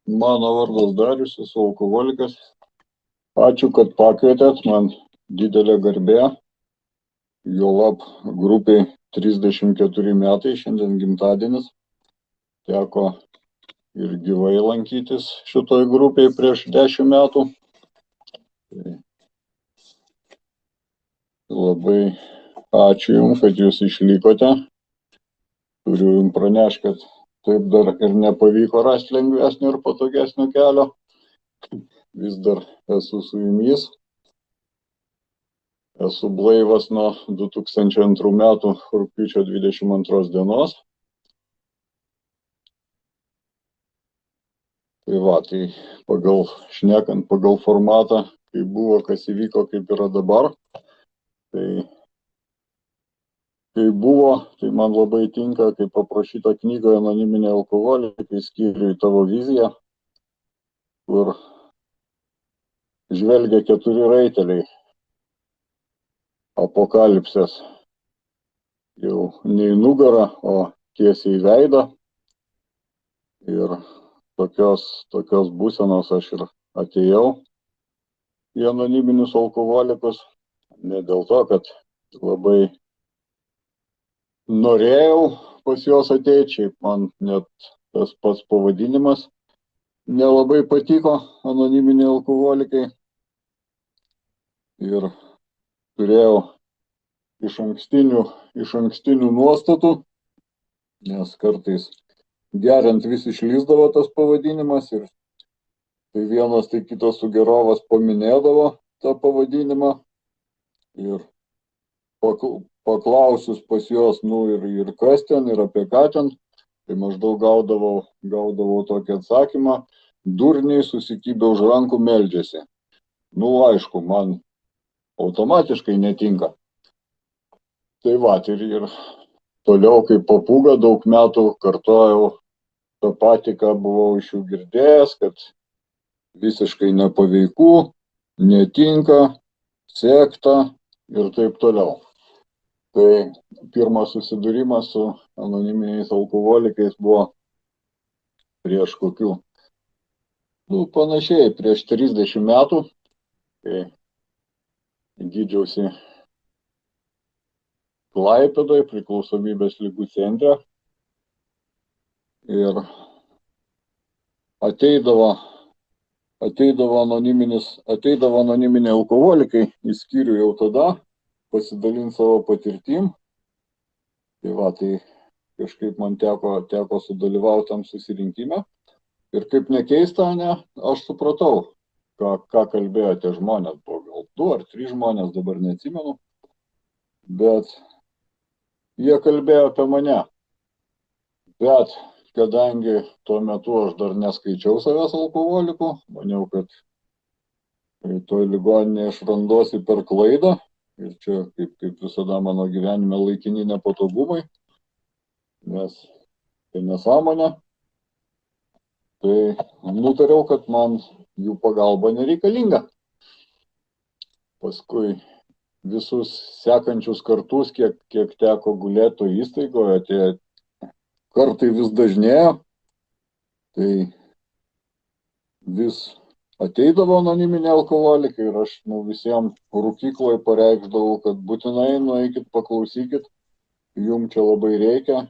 Mano vardas Darius, esu alkoholikas. Ačiū, kad pakvietėt, man didelė garbė. Juolab grupiai 34 metai, šiandien gimtadienis. Teko ir gyvai lankytis šitoj grupiai prieš 10 metų. Tai labai ačiū Jums, kad Jūs išlikote. Turiu Jums pranešti, kad taip dar ir nepavyko rasti lengvesnio ir patogesnio kelio. Vis dar esu su Jumis. Esu blaivas nuo 2002 metų rugpjūčio 22 dienos. Tai va, tai šnekant pagal formatą, kaip buvo, kas įvyko, kaip yra dabar. Tai kaip buvo, tai man labai tinka, kaip paprašyta knygoje Anoniminiai alkoholikai skyriui Tavo vizija, kur žvelgia 4 raiteliai apokalipsės. Jau ne į nugarą, o tiesiai į veidą. Ir tokios būsenos aš ir atėjau į anoniminius alkoholikus. Ne dėl to, kad labai norėjau pas juos ateiti, šiaip man net tas pats pavadinimas nelabai patiko, anoniminiai alkoholikai. Ir turėjau iš ankstinių nuostatų, nes kartais geriant vis išlįsdavo tas pavadinimas ir tai vienas, tai kitas sugerovas paminėdavo tą pavadinimą ir paklausius pas juos, ir kas ten, ir apie ką ten, tai maždaug gaudavau tokį atsakymą: durniai susikibę už rankų meldžiasi. Aišku, man automatiškai netinka. Tai va, ir toliau kaip papūga daug metų kartojau tą patį, ką buvau iš jų girdėjęs, kad visiškai nepaveiku, netinka, sekta ir taip toliau. Tai pirmas susidūrimas su anoniminiais alkoholikais buvo prieš kokių, panašiai prieš 30 metų, kai gydžiausi Klaipėdoje priklausomybės ligų centre. Ir ateidavo anoniminiai alkoholikai į skyrių jau tada pasidalinti savo patirtim. Tai va, tai kažkaip man teko sudalyvauti tam susirinkime. Ir kaip nekeista, aš supratau, ką kalbėjo tie žmonės. Buvo gal 2 ar 3 žmonės, dabar neatsimenu. Bet jie kalbėjo apie mane. Bet kadangi tuo metu aš dar neskaičiau savęs alkoholiku, maniau, kad toj ligoninėje aš randuosi per klaidą. Ir čia, kaip visada mano gyvenime, laikini nepatogumai, nes tai nesąmonė. Tai nutariau, kad man jų pagalba nereikalinga. Paskui visus sekančius kartus, kiek teko gulėti įstaigoje, tie kartai vis dažnėjo. Tai vis ateidavo anoniminiai alkoholikai ir aš visiems rūkykloje pareikšdavau, kad būtinai nueikit, paklausykit, jums čia labai reikia,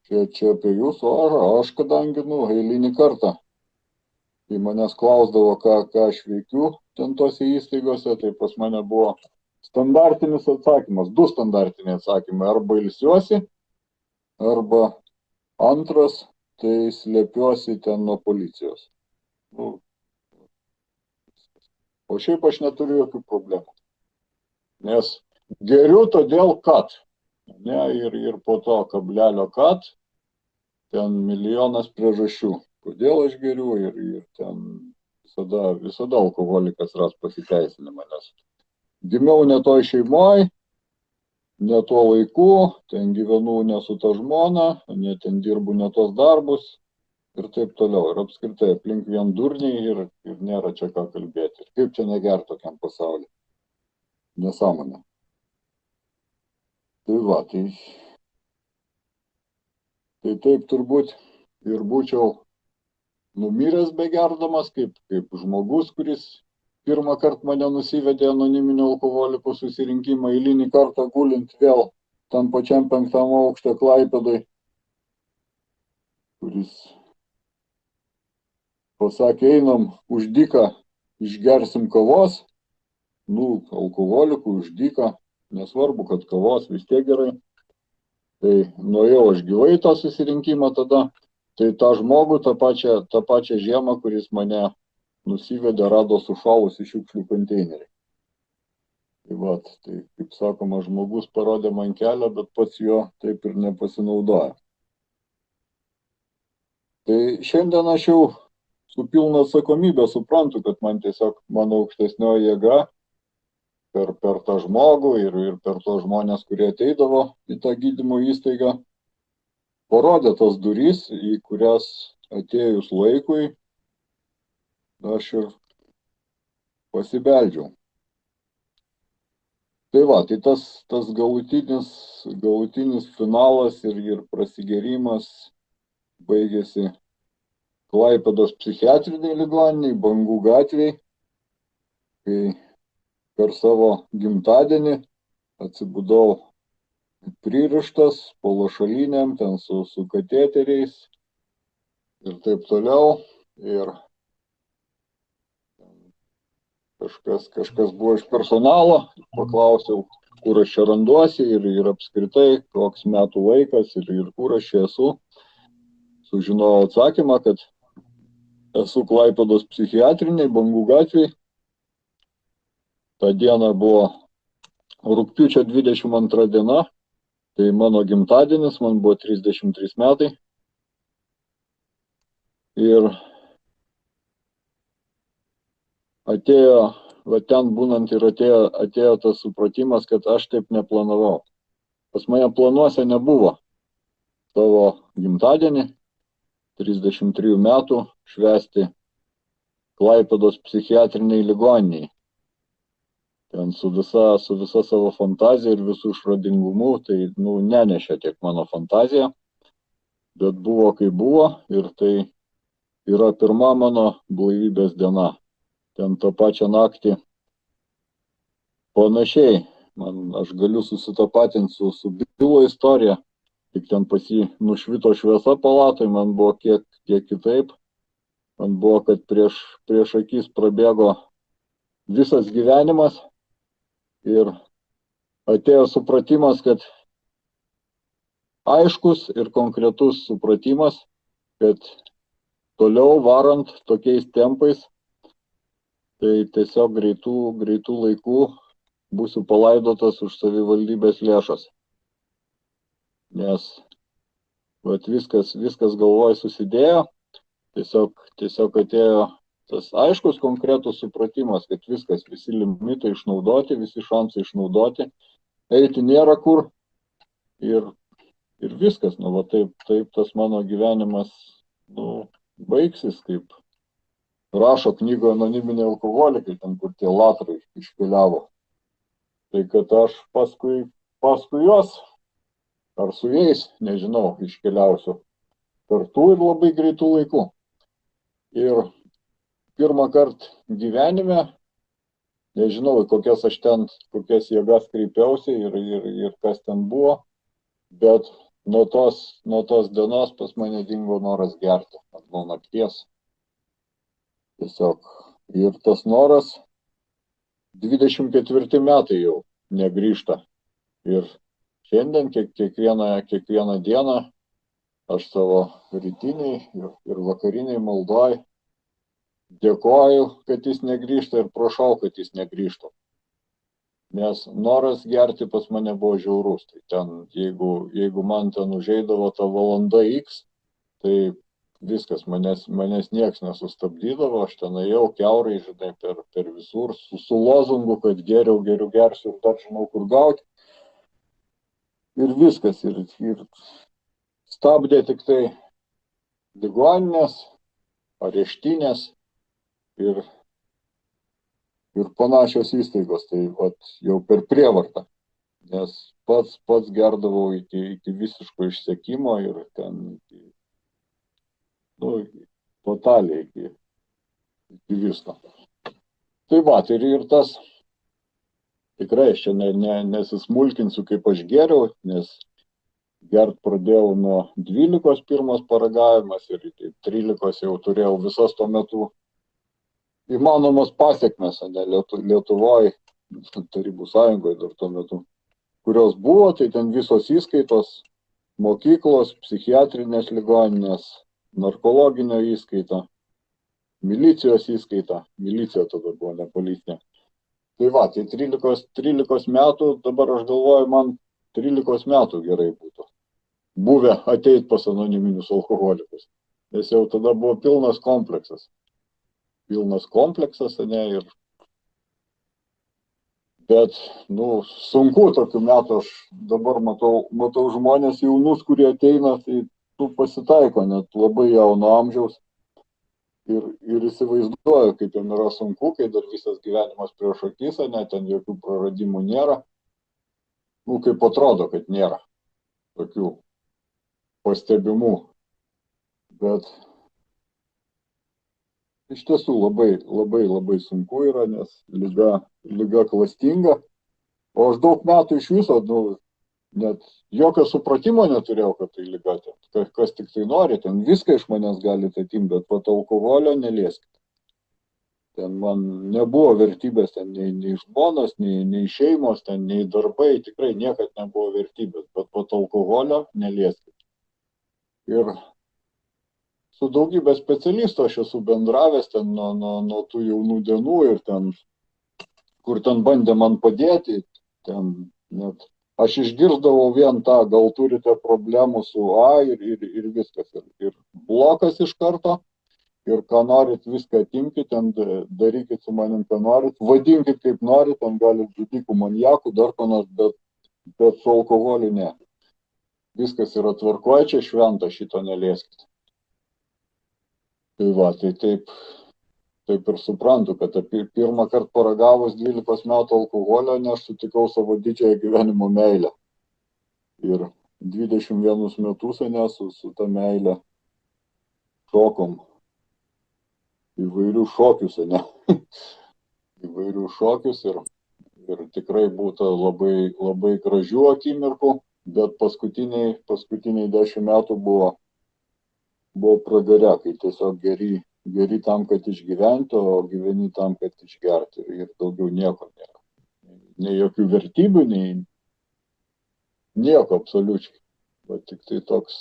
čia apie jūs, o aš kadangi eilinį kartą, kai manęs klausdavo, ką aš veikiu ten tose įstaigose, tai pas mane buvo standartinis atsakymas, 2 standartiniai atsakymai: arba ilsiuosi, arba antras, tai slėpiuosi ten nuo policijos. O šiaip aš neturiu jokių problemų. Nes geriu todėl, kad. Ir po to kablelio kad, ten milijonas priežasčių, kodėl aš geriu, ir ten visada alkoholikas ras pasiteisinimą, nes gimiau ne toj šeimoj, ne tuo laiku, ten gyvenu ne su ta žmona, ne ten dirbu ne tos darbus ir taip toliau. Ir apskritai aplink vien durniai ir nėra čia ką kalbėti. Ir kaip čia negert tokiam pasauliu? Nesąmonė. Tai va, tai taip turbūt ir būčiau numiręs begerdamas, kaip žmogus, kuris pirmą kartą mane nusivedė anoniminio alkoholikų susirinkimą, eilinį kartą gulint vėl tam pačiam 5. aukšte Klaipėdoj, kuris pasakė, einam už dyką, išgersim kavos, alkoholikų už dyką, nesvarbu, kad kavos vis tiek gerai. Tai nuėjau aš gyvai tą susirinkimą tada, tai tą žmogų, tą pačią žiemą, kuris mane nusivedė, rado sušalusi šiukšlių konteinerį. Tai vat, tai kaip sakoma, žmogus parodė man kelią, bet pats jo taip ir nepasinaudojo. Tai šiandien aš jau su pilna atsakomybė suprantu, kad man tiesiog mano aukštesnioji jėga per tą žmogų ir per tos žmonės, kurie ateidavo į tą gydymo įstaigą, parodė tas duris, į kurias atėjus laikui aš ir pasibeldžiau. Tai va, tai tas galutinis finalas ir prasigėrimas baigėsi Klaipėdos psichiatriniai ligoniniai, Bangų gatvėj, kai per savo gimtadienį atsibudau pririštas po lašalinėm, ten su kateteriais ir taip toliau. Ir kažkas buvo iš personalo, paklausiau, kur aš čia randuosi ir apskritai, koks metų laikas ir kur aš čia esu. Sužinojau atsakymą, kad esu Klaipėdos psichiatriniai, Bangų gatvėj. Ta diena buvo rugpjūčio 22 diena, tai mano gimtadienis, man buvo 33 metai. Ir atėjo, va ten būnant ir atėjo tas supratimas, kad aš taip neplanavau. Pas mane planuose nebuvo savo gimtadienį, 33 metų, švęsti Klaipėdos psichiatriniai ligoniniai. Ten su visa savo fantazija ir visų išradingumu, tai nenešė tiek mano fantazija, bet buvo kaip buvo ir tai yra pirma mano blaivybės diena. Ten tą pačią naktį panašiai, aš galiu susitapatinti su Bilo istorija, tik ten pas jį nušvito šviesa palatoj, man buvo kiek kitaip. Man buvo, kad prieš akis prabėgo visas gyvenimas ir atėjo supratimas, kad aiškus ir konkretus supratimas, kad toliau varant tokiais tempais, tai tiesiog greitų laikų būsiu palaidotas už savivaldybės lėšas. Nes vat viskas galvoj susidėjo, tiesiog atėjo tas aiškus konkretus supratimas, kad viskas, visi limitai išnaudoti, visi šansai išnaudoti, eiti nėra kur ir viskas. Taip tas mano gyvenimas baigsis, kaip rašo knygoje Anoniminiai alkoholikai, ten kur tie latrai iškeliavo. Tai kad aš paskui juos, ar su jais, nežinau, iškeliausiu kartu ir labai greitų laikų. Ir pirmą kartą gyvenime, nežinau, kokias jėgas kreipiausi ir kas ten buvo, bet nuo tos dienos pas mane dingo noras gerti, nuo nakties. Tiesiog. Ir tas noras 24 metai jau negrįžta. Ir šiandien kiekvieną dieną aš savo rytiniai ir vakariniai maldoj dėkoju, kad jis negrįžta ir prašau, kad jis negrįžtų. Nes noras gerti pas mane buvo žiaurus. Tai ten, jeigu man ten užeidavo ta valanda X, tai viskas, manęs nieks nesustabdydavo, aš ten ėjau kiaurai, žinai, per visur, su lozungu, kad geriau gersiu ir dar žinau, kur gauti. Ir viskas, ir stabdė tik tai ligoninės, areštinės ir panašios įstaigos, tai jau per prievartą, nes pats gerdavau iki visiško išsekimo ir ten totaliai iki visko. Tai va, ir tas, tikrai aš čia nesismulkinsiu, kaip aš geriau, nes gert pradėjau nuo 12 pirmas paragavimas ir 13 jau turėjau visas tuo metu įmanomas pasiekmes, ne Lietuvoje, Tarybų Sąjungoje dar tuo metu, kurios buvo, tai ten visos įskaitos, mokyklos, psichiatrinės ligoninės, narkologinio įskaita, milicijos įskaita, milicija tada buvo, ne policija. Tai va, tai 13 metų, dabar aš galvoju, man 13 metų gerai būtų buvę ateit pas anoniminius alkoholikus, nes jau tada buvo pilnas kompleksas, ne, ir bet, sunku tokių metų, aš dabar matau žmonės jaunus, kurie ateina, tai pasitaiko net labai jauno amžiaus ir įsivaizduoju, kaip jam yra sunku, kai dar visas gyvenimas prieš akis, ne, ten jokių praradimų nėra, kaip atrodo, kad nėra tokių pastebimų, bet iš tiesų labai sunku yra, nes liga klastinga, o aš daug metų iš viso, net jokio supratimo neturėjau, kad tai liga, kas tik tai nori, ten viską iš manęs galite atimti, bet pat alkoholio nelieskite. Ten man nebuvo vertybės, ten nei žmonos, nei šeimos, ten nei darbai, tikrai niekad nebuvo vertybės, bet pat alkoholio nelieskite. Ir su daugybė specialistų aš esu bendravęs ten nuo tų jaunų dienų ir ten, kur ten bandė man padėti, ten net aš išgirdavau vien tą, gal turite problemų su A ir viskas. Ir blokas iš karto, ir ką norit, viską atimkit, ten darykit su manim, ką norit, vadinkit kaip norit, ten galit žudikų, maniakų, dar ko nors, bet su alkoholiu ne. Viskas yra tvarkoje, čia šventa, šito nelieskit. Tai va, tai taip ir suprantu, kad pirmą kartą paragavus 12 metų alkoholio, aš sutikau savo didžiąją gyvenimo meilę. Ir 21 metus su ta meilė šokom. Įvairių šokius, įvairių šokius ir tikrai būtų labai gražių akimirkų, bet paskutiniai 10 metų buvo pragare, kai tiesiog geri tam, kad išgyventi, o gyveni tam, kad išgerti ir daugiau nieko nėra. Nei jokių vertybių, nei nieko absoliučiai. Bet tik tai toks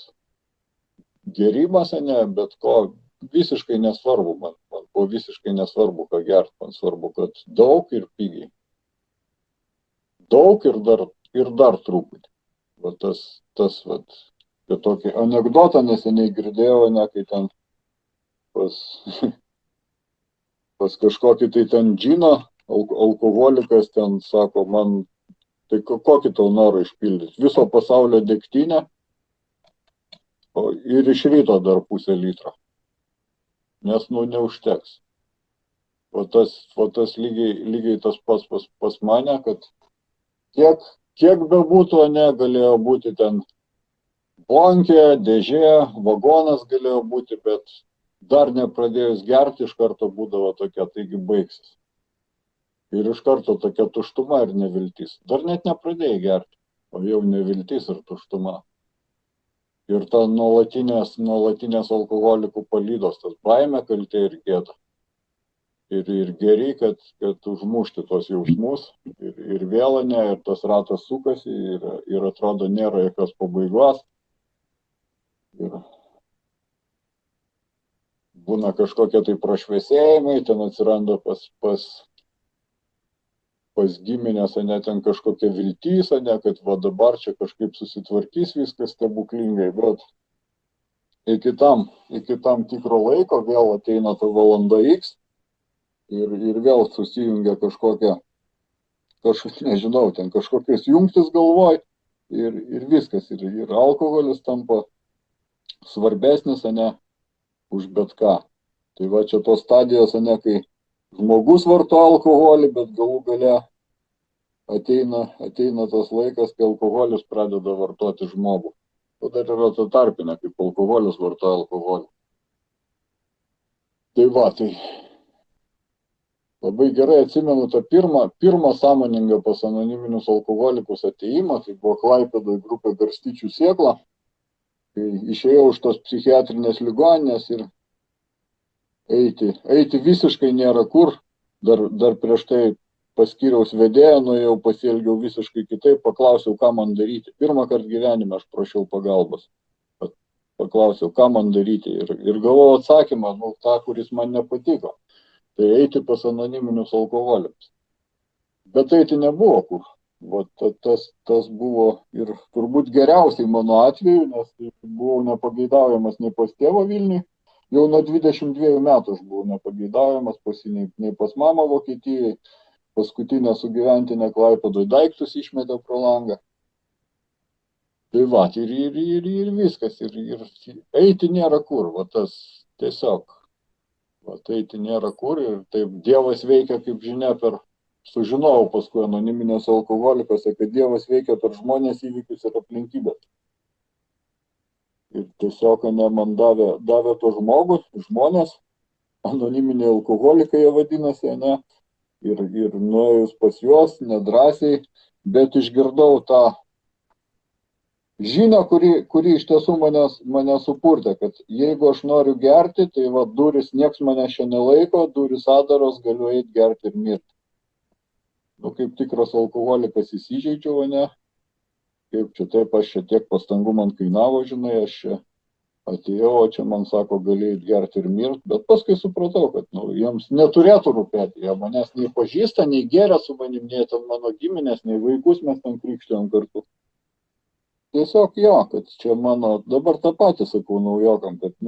gerimas, bet ko visiškai nesvarbu man buvo visiškai nesvarbu, ką gerti, man svarbu, kad daug ir pigiai. Daug ir dar truputį. Va tas tokį anekdotą neseniai girdėjau, kai ten pas kažkokį tai ten džiną alkoholikas ten sako, man, tai kokį tau norą išpildyti? Viso pasaulio degtinę ir iš ryto dar pusę litro. Nes, neužteks. O tas lygiai tas pas mane, kad kiek bebūtų, galėjo būti ten bonkė, dėžė, vagonas galėjo būti, bet dar nepradėjus gerti, iš karto būdavo tokia, taigi baigsis. Ir iš karto tokia tuštuma ir neviltis. Dar net nepradėjai gerti, o jau neviltis ir tuštuma. Ir ta nuolatinės alkoholikų palydos, tas baimė, kaltė ir gėda. Ir geri, kad užmušti tos jausmus ir vėl ir tas ratas sukasi ir atrodo nėra jokios pabaigos. Ir būna kažkokie tai prašviesėjimai, ten atsiranda pas giminės, ten kažkokia viltis, kad va dabar čia kažkaip susitvarkys viskas stebuklingai, bet iki tam tikro laiko vėl ateina ta valanda X ir vėl susijungia nežinau, ten kažkokios jungtis galvoj ir viskas. Ir alkoholis tampa svarbesnis, už bet ką. Tai va čia tos stadijos, kai žmogus vartoja alkoholį, bet galų gale ateina tas laikas, kai alkoholis pradeda vartoti žmogų. O dar yra ta tarpinė, kaip alkoholis vartoja alkoholį. Tai va, tai labai gerai atsimenu tą pirmą sąmoningą pas anoniminius alkoholikus atėjimą, tai buvo Klaipėdoje grupė Garstyčių sėkla, kai išėjau iš tos psichiatrinės ligoninės ir eiti visiškai nėra kur, dar prieš tai paskyriaus vedėją, nuėjau, pasielgiau visiškai kitaip, paklausiau, ką man daryti. Pirmą kartą gyvenime aš prašiau pagalbos. Paklausiau, ką man daryti ir gavau atsakymą, tą, kuris man nepatiko. Tai eiti pas anoniminius alkoholikus. Bet eiti nebuvo kur. Tas buvo ir turbūt geriausiai mano atveju, nes buvau nepageidaujamas nei pas tėvą Vilniui. Jau nuo 22 metų aš buvau nepageidaujamas nei pas mamą Vokietijai. Paskutinę sugyventinę Klaipėdoje daiktus išmetė pro langą. Tai va, ir viskas. Ir eiti nėra kur. Va tas tiesiog. Va, eiti nėra kur. Ir taip Dievas veikia, kaip žinia, sužinojau paskui anoniminėse alkoholikose, kad Dievas veikia per žmonės, įvykius ir aplinkybės. Ir tiesiog man davė to žmonės, anoniminiai alkoholikai jie vadinasi, ne? Ir nuėjus pas juos nedrąsiai, bet išgirdau tą žinią, kuri iš tiesų mane supurtė, kad jeigu aš noriu gerti, tai va duris, nieks mane čia nelaiko, duris adaros, galiu eiti gerti ir mirti. Kaip tikras alkoholikas įsižeidžiau, ne? Kaip čia taip, aš čia tiek pastangų man kainavo, žinai, aš čia atėjau, o čia man sako, gali gerti ir mirti, bet paskui supratau, kad jiems neturėtų rūpėti, jie manęs nei pažįsta, nei geria su manim, nei ten mano giminės, nei vaikus mes ten krikštėjom kartu. Tiesiog jo, kad čia mano, dabar tą patį sakau naujokam, kad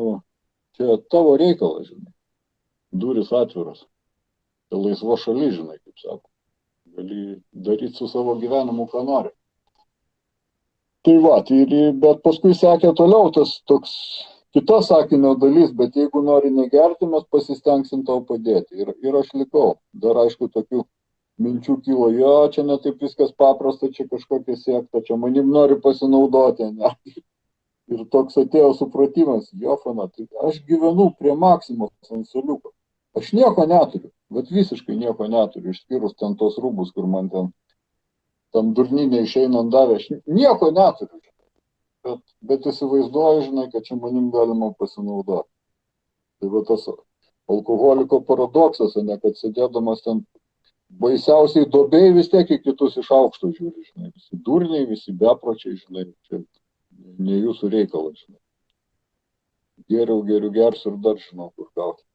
čia tavo reikalas, žinai, duris atviros, tai laisva šalis, žinai, kaip sako, gali daryti su savo gyvenimu, ką nori. Tai va, bet paskui sekė toliau tas toks kita sakinio dalis, bet jeigu nori negerti, mes pasistengsim tau padėti. Ir aš likau. Dar aišku, tokių minčių kilo, jo, čia ne taip viskas paprasta, čia kažkokia sekta, čia manim nori pasinaudoti. Ne? Ir toks atėjo supratimas, Jofana, tai aš gyvenu prie Maksimos ant suoliuko. Aš nieko neturiu, bet visiškai nieko neturiu, išskyrus ten tos rūbus, kur man tam durninė išeinant davė, aš nieko neturiu. Bet įsivaizduoju, žinai, kad čia manim galima pasinaudoti. Tai va tas alkoholiko paradoksas, ne, kad sėdėdamas ten baisiausiai duobėj vis tiek į kitus iš aukšto žiūri, žinai. Visi durniai, visi bepročiai, žinai, čia ne jūsų reikalas, žinai. Geriau gersiu ir dar žinau, kur gauti.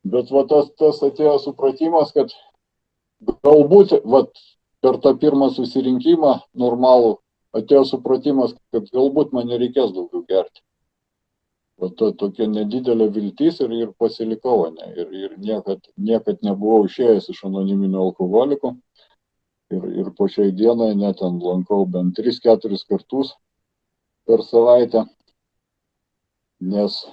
Bet va tas atėjo supratimas, kad galbūt, per tą pirmą susirinkimą normalų atėjo supratimas, kad galbūt man nereikės daugiau gerti. Tokia nedidelė viltis ir pasilikau, ne? Ir niekad nebuvau išėjęs iš anoniminių alkoholikų. Ir po šiai dienai net ten lankau bent 3-4 kartus per savaitę. Nes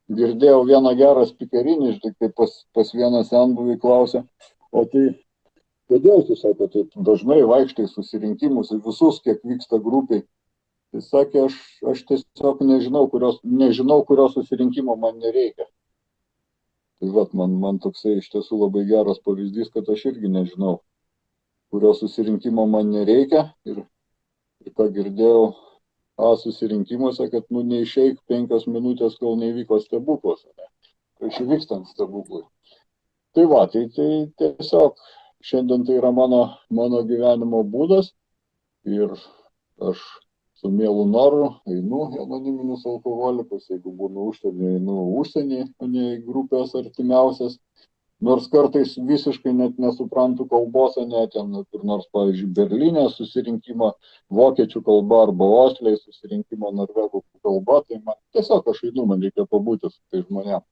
girdėjau vieną gerą spikerinį, kai pas vieną senbuvį klausė, o tai kodėl tu, sako, taip dažnai vaikštai susirinkimus ir visus, kiek vyksta grupiai. Tai sakė, aš tiesiog nežinau, kurio susirinkimo man nereikia. Tai man toksai iš tiesų labai geras pavyzdys, kad aš irgi nežinau, kurio susirinkimo man nereikia. Ir ką girdėjau susirinkimuose, kad neišeik 5 minutės, kol neįvyko stebuklas. Prieš įvykstant stebuklui. Tai tiesiog šiandien tai yra mano gyvenimo būdas ir aš su mielu noru einu į anoniminius alkoholikus, jeigu būnu užsienį, einu užsienį, o ne į grupės artimiausias. Nors kartais visiškai net nesuprantu kalbos, net ten kur nors, pavyzdžiui, Berlyne susirinkimo vokiečių kalba arba Osliai susirinkimo norvegų kalba, tai man tiesiog aš einu, man reikia pabūti su tai žmonėm.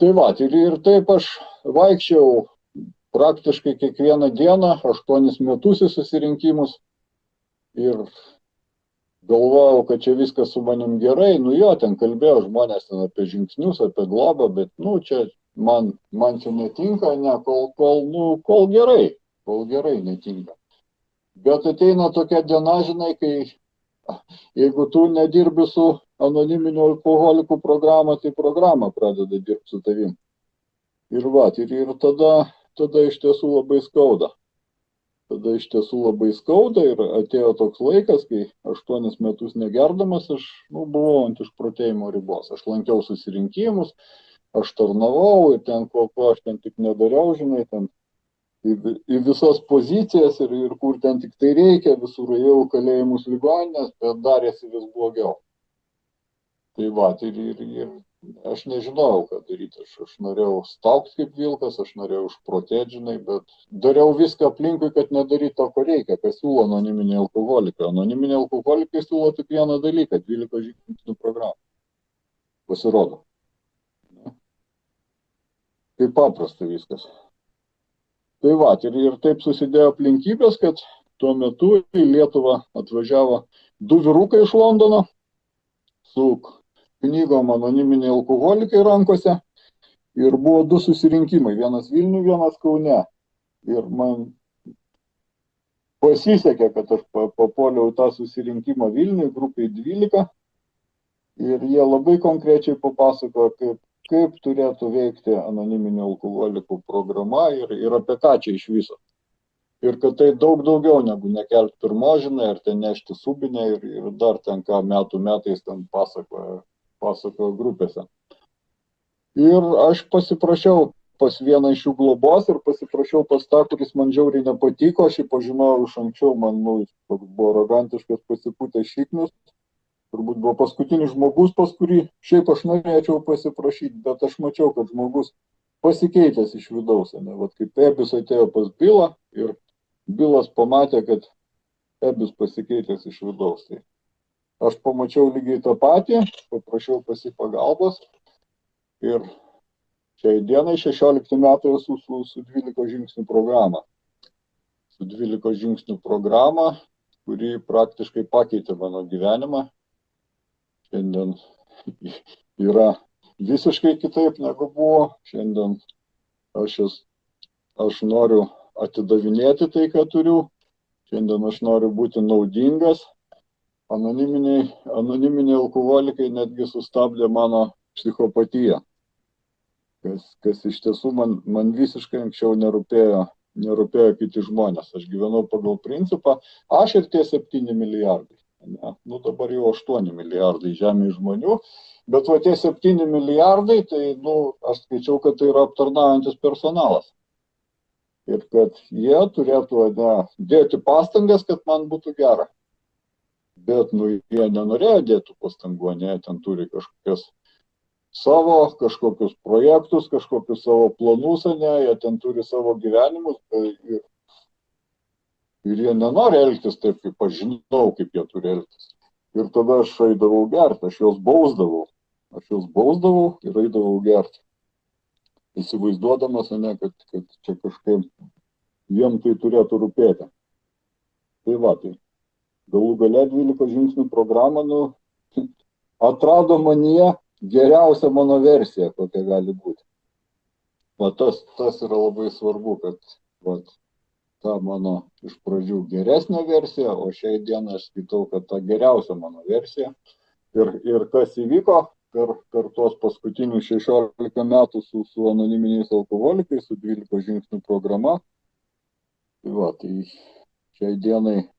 Tai ir taip aš vaikščiau praktiškai kiekvieną dieną, 8 metus į susirinkimus ir galvojau, kad čia viskas su manim gerai, ten kalbėjo žmonės ten apie žingsnius, apie globą, bet čia man čia netinka, ne, kol gerai netinka. Bet ateina tokia diena, žinai, kai jeigu tu nedirbi su anoniminių alkoholikų programą, tai programa pradeda dirbti su tavim. Ir tada iš tiesų labai skauda. Ir atėjo toks laikas, kai 8 metus negerdamas aš buvau ant išprotėjimo ribos. Aš lankiau susirinkimus, aš tarnavau ir ten ko aš ten tik nedariau, žinai, ten į visas pozicijas ir kur ten tik tai reikia, visur ėjau kalėjimus ligoninės, bet darėsi vis blogiau. Tai ir aš nežinojau, ką daryti. Aš norėjau staugti kaip vilkas, aš norėjau išprotėti, žinai, bet dariau viską aplinkui, kad nedaryti to, ko reikia, kas siūlo anoniminiai alkoholikai. Anoniminiai alkoholikai siūlo tik vieną dalyką - 12 žingsnių programą. Pasirodo. Kaip paprasta viskas. Tai ir taip susidėjo aplinkybės, kad tuo metu į Lietuvą atvažiavo 2 vyrukai iš Londono su knygom anoniminiai alkoholikai rankose ir buvo 2 susirinkimai, vienas Vilniuje, vienas Kaune. Ir man pasisekė, kad aš papuoliau į tą susirinkimą Vilniuje, grupiai 12, ir jie labai konkrečiai papasakojo, kaip turėtų veikti anoniminių alkoholikų programa ir apie ką čia iš viso. Ir kad tai daug daugiau negu nekelt pirmožinai, ar ten nešti subinę ir dar ten ką metais ten pasakojo grupėse. Ir aš pasiprašiau pas vieną iš jų globos ir pasiprašiau pas tą, kuris man žiauriai nepatiko, aš jį pažinojau iš anksčiau, man toks buvo arogantiškas, pasipūtęs šiknius. Turbūt buvo paskutinis žmogus, pas kurį šiaip aš norėčiau pasiprašyti, bet aš mačiau, kad žmogus pasikeitęs iš vidaus. Vat kaip Ebis atėjo pas Bilą ir Bilas pamatė, kad Ebis pasikeitęs iš vidaus. Tai aš pamačiau lygiai tą patį, paprašiau pas jį pagalbos ir šiai dienai 16 metų esu su 12 žingsnių programa. Su 12 žingsnių programa, kuri praktiškai pakeitė mano gyvenimą. Šiandien yra visiškai kitaip negu buvo. Šiandien aš noriu atidavinėti tai, ką turiu. Šiandien aš noriu būti naudingas. Anoniminiai alkoholikai netgi sustabdė mano psichopatiją, kas iš tiesų man visiškai anksčiau nerūpėjo kiti žmonės. Aš gyvenau pagal principą, aš ir tie 7 milijardai. Dabar jau 8 milijardai žemės žmonių, bet tie 7 milijardai, tai aš skaičiau, kad tai yra aptarnaujantis personalas. Ir kad jie turėtų dėti pastangas, kad man būtų gera. Bet jie nenorėjo dėti pastangų, jie ten turi kažkokius projektus, kažkokius savo planus, jie ten turi savo gyvenimus ir jie nenori elgtis taip, kaip aš žinau, kaip jie turi elgtis. Ir tada aš eidavau gerti, aš juos bausdavau ir eidavau gerti. Įsivaizduodamas, kad čia kažkaip jiem tai turėtų rūpėti. Tai galų gale 12 žingsnių programą atrado manyje geriausia mano versija, kokia gali būti. Tas yra labai svarbu, kad ta mano iš pradžių geresnė versija, o šiai dieną aš skaitau, kad ta geriausia mano versija. Ir kas įvyko per tuos paskutinius 16 metų su anoniminiais alkoholikais, su 12 žingsnių programa. Tai šiai dienai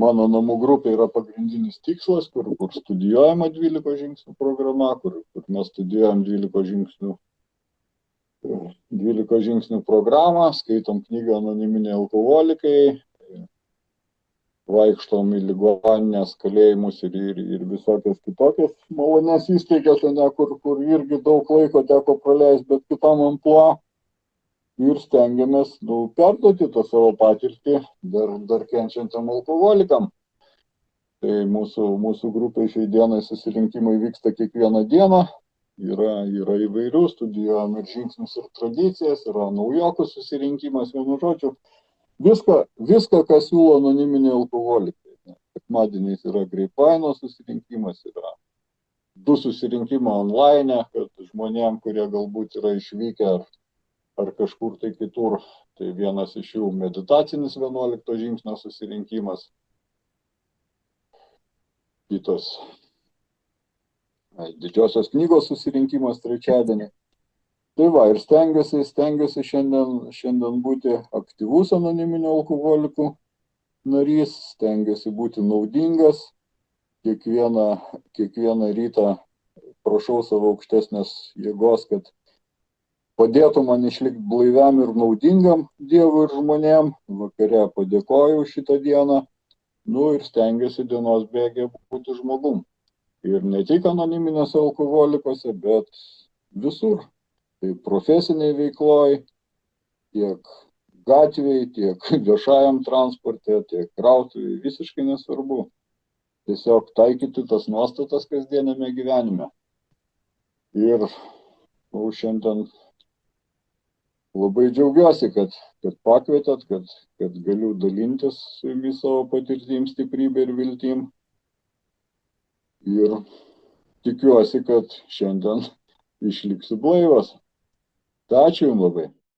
mano namų grupė yra pagrindinis tikslas, kur studijuojama 12 žingsnių programa, kur mes studijuojam 12 žingsnių programą, skaitom knygą Anoniminiai alkoholikai, vaikštom į ligoninės, kalėjimus ir visokias kitokias malonės įstaigas, kur irgi daug laiko teko praleisti, bet kitam amplua. Ir stengiamės perduoti tą savo patirtį dar kenčiančiam alkoholikam. Tai mūsų grupė šiai dienai susirinkimai vyksta kiekvieną dieną. Yra įvairių, studijuojam ir žingsnius ir tradicijas, yra naujokų susirinkimas, vienu žodžiu. Viską, ką siūlo anoniminiai alkoholikai. Sekmadieniais yra Greipaino susirinkimas, yra 2 susirinkimai online, kad žmonėm, kurie galbūt yra išvykę ar kažkur tai kitur, tai vienas iš jų meditacinis 11 žingsnio susirinkimas. kitas didžiosios knygos susirinkimas trečiadienį. Tai va, ir stengiuosi šiandien būti aktyvus anoniminių alkoholikų narys, stengiuosi būti naudingas. Kiekvieną rytą prašau savo aukštesnės jėgos, kad padėtų man išlikti blaiviam ir naudingam Dievui ir žmonėm. Vakare padėkoju šitą dieną. Nu ir stengiuosi dienos bėgė būti žmogum. Ir ne tik anoniminėse alkoholikose, bet visur. Tai profesiniai veikloj, tiek gatvėj, tiek viešajam transporte, tiek krautuvėj, visiškai nesvarbu. Tiesiog taikyti tas nuostatas kasdienėme gyvenime. Ir šiandien labai džiaugiuosi, kad pakvietėt, kad galiu dalintis su jumis savo patirtim, stiprybė ir viltim. Ir tikiuosi, kad šiandien išliksiu blaivas. Tai ačiū jums labai.